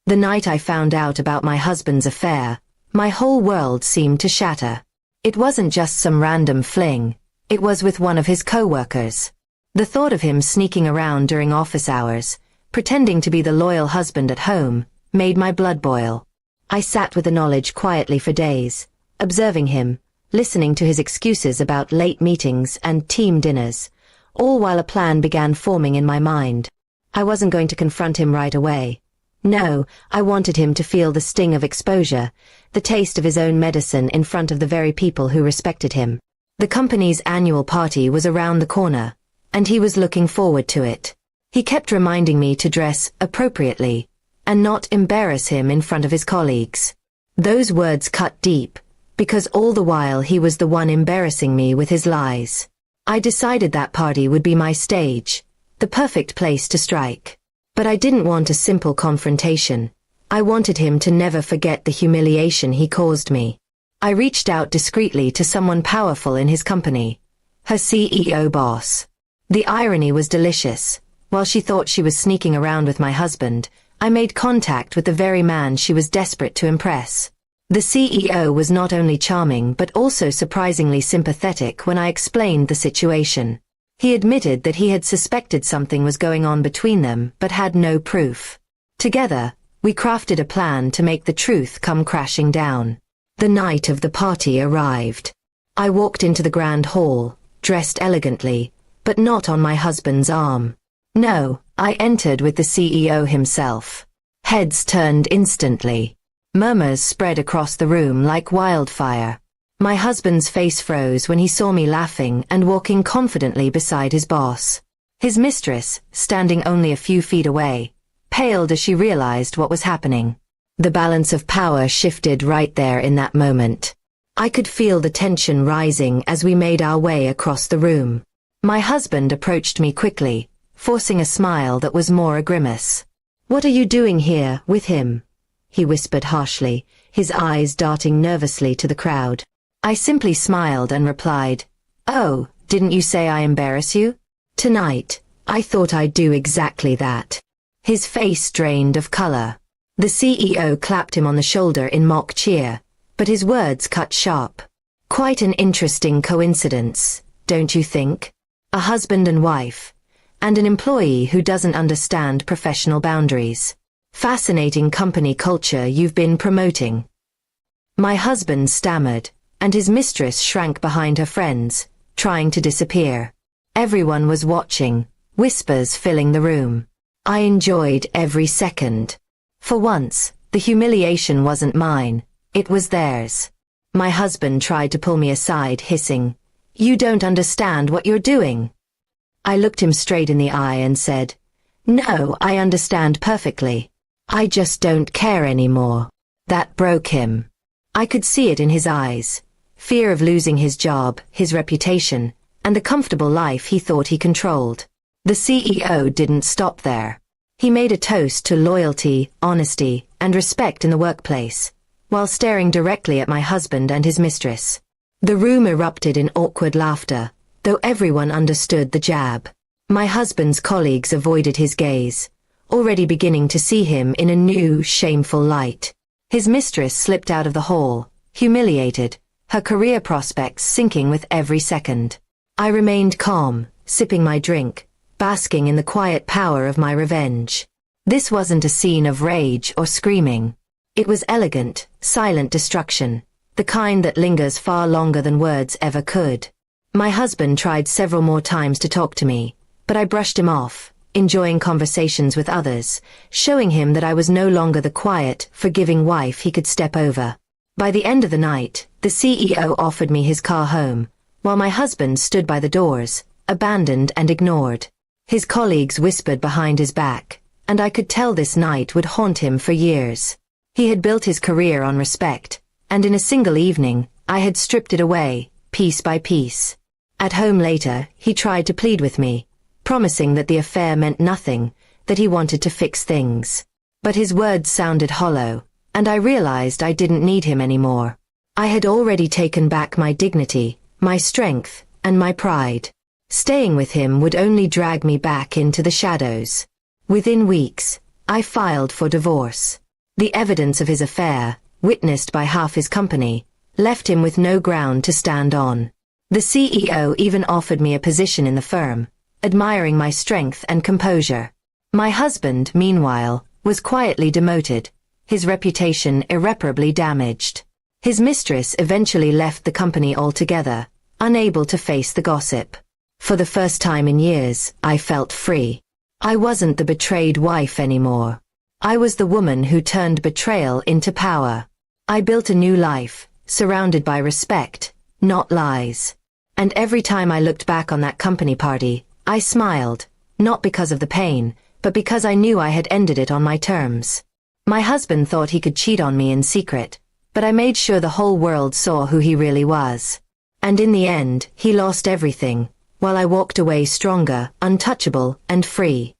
The night I found out about my husband's affair, my whole world seemed to shatter. It wasn't just some random fling, it was with one of his co-workers. The thought of him sneaking around during office hours, pretending to be the loyal husband at home, made my blood boil. I sat with the knowledge quietly for days, observing him, listening to his excuses about late meetings and team dinners, all while a plan began forming in my mind. I wasn't going to confront him right away. No, I wanted him to feel the sting of exposure, the taste of his own medicine in front of the very people who respected him. The company's annual party was around the corner, and he was looking forward to it. He kept reminding me to dress appropriately, and not embarrass him in front of his colleagues. Those words cut deep, because all the while he was the one embarrassing me with his lies. I decided that party would be my stage, the perfect place to strike. But I didn't want a simple confrontation. I wanted him to never forget the humiliation he caused me. I reached out discreetly to someone powerful in his company, her CEO boss. The irony was delicious. While she thought she was sneaking around with my husband, I made contact with the very man she was desperate to impress. The CEO was not only charming but also surprisingly sympathetic when I explained the situation. He admitted that he had suspected something was going on between them but had no proof. Together, we crafted a plan to make the truth come crashing down. The night of the party arrived. I walked into the grand hall, dressed elegantly, but not on my husband's arm. No, I entered with the CEO himself. Heads turned instantly. Murmurs spread across the room like wildfire. My husband's face froze when he saw me laughing and walking confidently beside his boss. His mistress, standing only a few feet away, paled as she realized what was happening. The balance of power shifted right there in that moment. I could feel the tension rising as we made our way across the room. My husband approached me quickly, forcing a smile that was more a grimace. "What are you doing here, with him?" he whispered harshly, his eyes darting nervously to the crowd. I simply smiled and replied, "Oh, didn't you say I embarrass you? Tonight, I thought I'd do exactly that." His face drained of color. The CEO clapped him on the shoulder in mock cheer, but his words cut sharp. "Quite an interesting coincidence, don't you think? A husband and wife, and an employee who doesn't understand professional boundaries. Fascinating company culture you've been promoting." My husband stammered, and his mistress shrank behind her friends, trying to disappear. Everyone was watching, whispers filling the room. I enjoyed every second. For once, the humiliation wasn't mine, it was theirs. My husband tried to pull me aside, hissing, "You don't understand what you're doing." I looked him straight in the eye and said, "No, I understand perfectly. I just don't care anymore." That broke him. I could see it in his eyes. Fear of losing his job, his reputation, and the comfortable life he thought he controlled. The CEO didn't stop there. He made a toast to loyalty, honesty, and respect in the workplace, while staring directly at my husband and his mistress. The room erupted in awkward laughter, though everyone understood the jab. My husband's colleagues avoided his gaze, already beginning to see him in a new, shameful light. His mistress slipped out of the hall, humiliated, her career prospects sinking with every second. I remained calm, sipping my drink, basking in the quiet power of my revenge. This wasn't a scene of rage or screaming. It was elegant, silent destruction, the kind that lingers far longer than words ever could. My husband tried several more times to talk to me, but I brushed him off, enjoying conversations with others, showing him that I was no longer the quiet, forgiving wife he could step over. By the end of the night, the CEO offered me his car home, while my husband stood by the doors, abandoned and ignored. His colleagues whispered behind his back, and I could tell this night would haunt him for years. He had built his career on respect, and in a single evening, I had stripped it away, piece by piece. At home later, he tried to plead with me, promising that the affair meant nothing, that he wanted to fix things. But his words sounded hollow, and I realized I didn't need him anymore. I had already taken back my dignity, my strength, and my pride. Staying with him would only drag me back into the shadows. Within weeks, I filed for divorce. The evidence of his affair, witnessed by half his company, left him with no ground to stand on. The CEO even offered me a position in the firm, admiring my strength and composure. My husband, meanwhile, was quietly demoted, his reputation irreparably damaged. His mistress eventually left the company altogether, unable to face the gossip. For the first time in years, I felt free. I wasn't the betrayed wife anymore. I was the woman who turned betrayal into power. I built a new life, surrounded by respect, not lies. And every time I looked back on that company party, I smiled, not because of the pain, but because I knew I had ended it on my terms. My husband thought he could cheat on me in secret, but I made sure the whole world saw who he really was. And in the end, he lost everything, while I walked away stronger, untouchable, and free.